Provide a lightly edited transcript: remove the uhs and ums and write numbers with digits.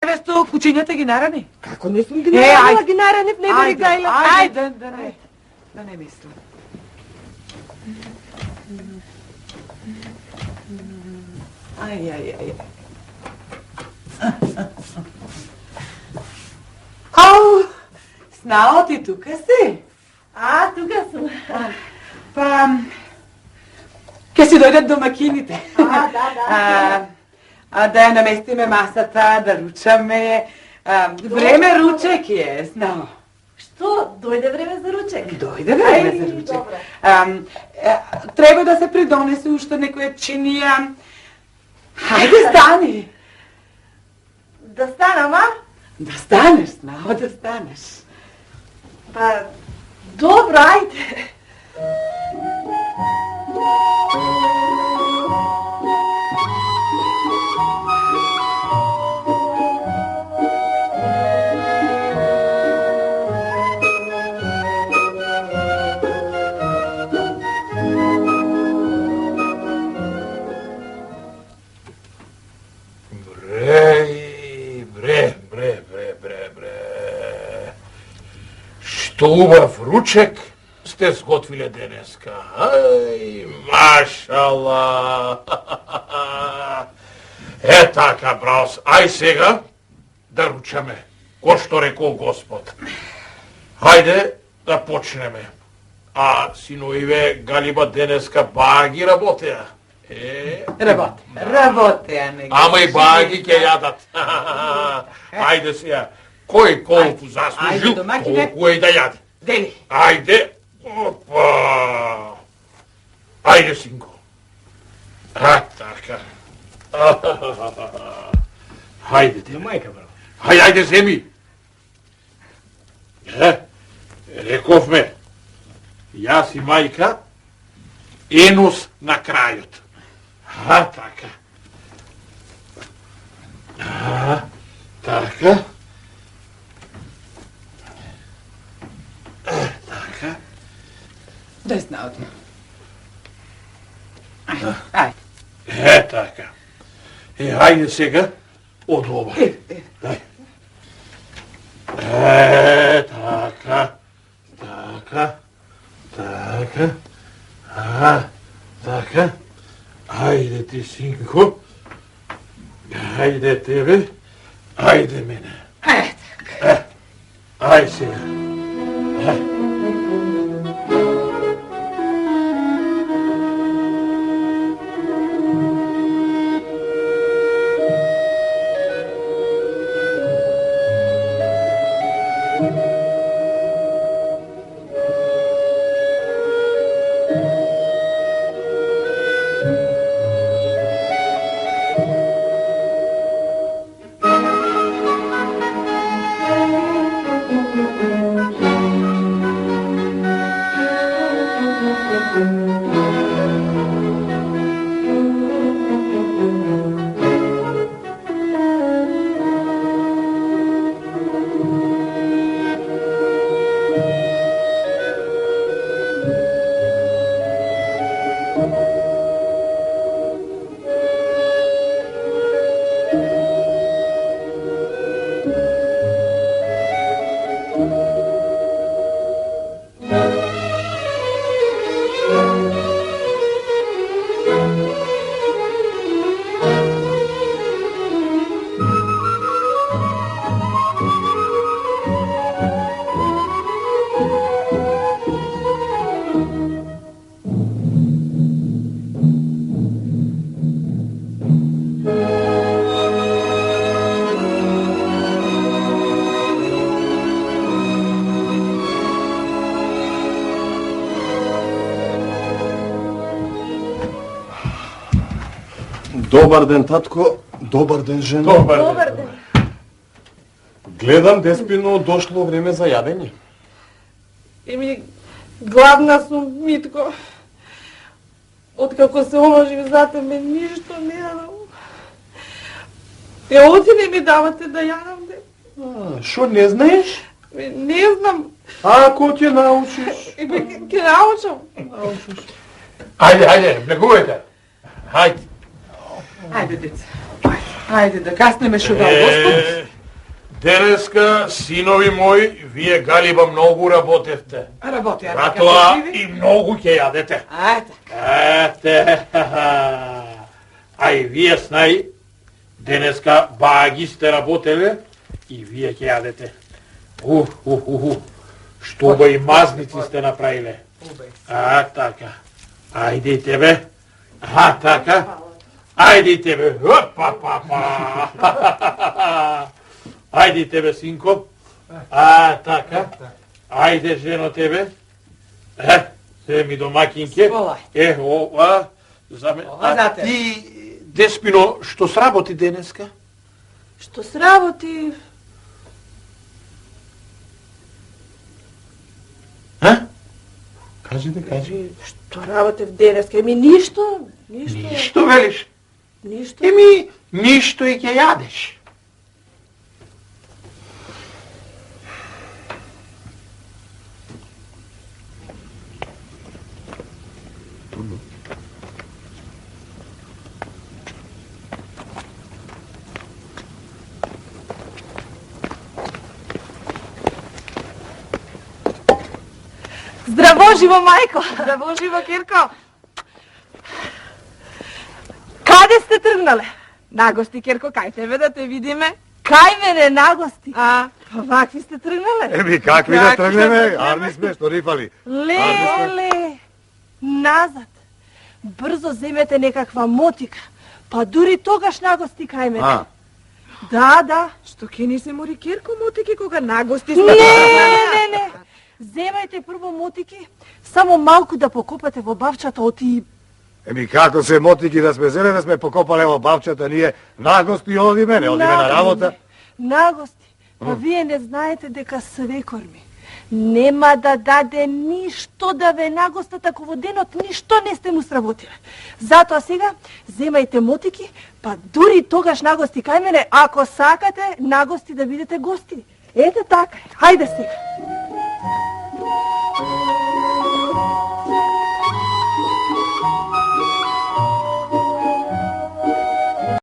Весто кучињата ги нарани? Како не сум ги наранила, ги наранив, не бери гајла. Ајде, да не мислам. Ај. Ау, Снао, ти тука си? Тука сум. Па, ке си дојдат домакините. Да. Да ја наместиме масата, да ручаме. Време ручек е, Снао. Што? Дојде време за ручек? Дојде време за ручек. Треба да се придонесе уште некоја чинија. Хајде, стани. Да станам, а? Да станеш, Снао, да станеш. Па, добро, ајде. Што убав ручек сте сготвиле денеска. Ај, машала. Така, браус. Ај сега да ручаме, ко што рекол Господ. Хајде да почнеме. А синоиве Галиба денеска баги работеа. Работеа, неги. Ама и баги ќе јадат. Ајде сега. Кој колку заслужил, толку е да јаде. Дели. Ајде. Опа. Ајде, синко. Така. Хајде те. Мајка, бро. Хајде, земи. Рековме. Јас и мајка, енус на крајот. Така. Така. Така. Дај Снао ти. Ај. Така. Хајде сега од ова. Дај. Така. Така. Така. Така. Ајде ти, синко. Ајде тебе. Ајде мене. Така. Ај сега. Добар ден, татко. Добар ден, жена. Добар ден. Гледам, Деспино, дошло време за јадење. Гладна сум, Митко. Откако се омажив за тебе, ништо не јадам. Оти не ми давате да јадам, де. Шо не знаеш? Не знам. Ако ќе научиш? Ке научам. Ајде, влегувајте. Хајде. Ајде, деца. Ајде да каснеме шугал Господ. Денеска, синови мои, вие галиба многу работевте. Работи, Затоа и многу ќе јадете. Ете, а и вие снај, денеска баги сте работеле и вие ќе јадете. Што ба и мазници сте направиле. Така. Ајде и тебе. Така. Ајде и тебе. Ајде и тебе, синко. Така. Ајде, жено, тебе. Семи домакинке. Ова. За мене. А ти, Деспино, што сработи денеска? Што сработи? Кажи. Што работев денеска? Ништо. Ништо велиш? Ништо. Ништо и ќе јадеш. Здраво, живо, мајко! Здраво, живо, Кирко! Каде сте тргнале? Нагости, Кирко, кај тебе да те видиме? Кај мене нагости? Па вакви сте тргнале? Какви да тргнеме? Арни сме, што рифали. Леле, назад. Брзо земете некаква мотика, па дури тогаш нагости кај мене. Да. Што ќе ни се мори, Кирко, мотики кога нагости сме? Не. Земајте прво мотики, само малку да покопате во бавчата оти... Како се мотики да сме зеле, да сме покопале во бавчата, ние нагости одиме, не одиме на работа. Нагости, па вие не знаете дека свекор ми нема да даде ништо да ве нагостат ако во денот ништо не сте му сработиле. Затоа сега, земајте мотики, па дури тогаш нагости кај мене, ако сакате, нагости да бидете гости. Ете така, хајде сега.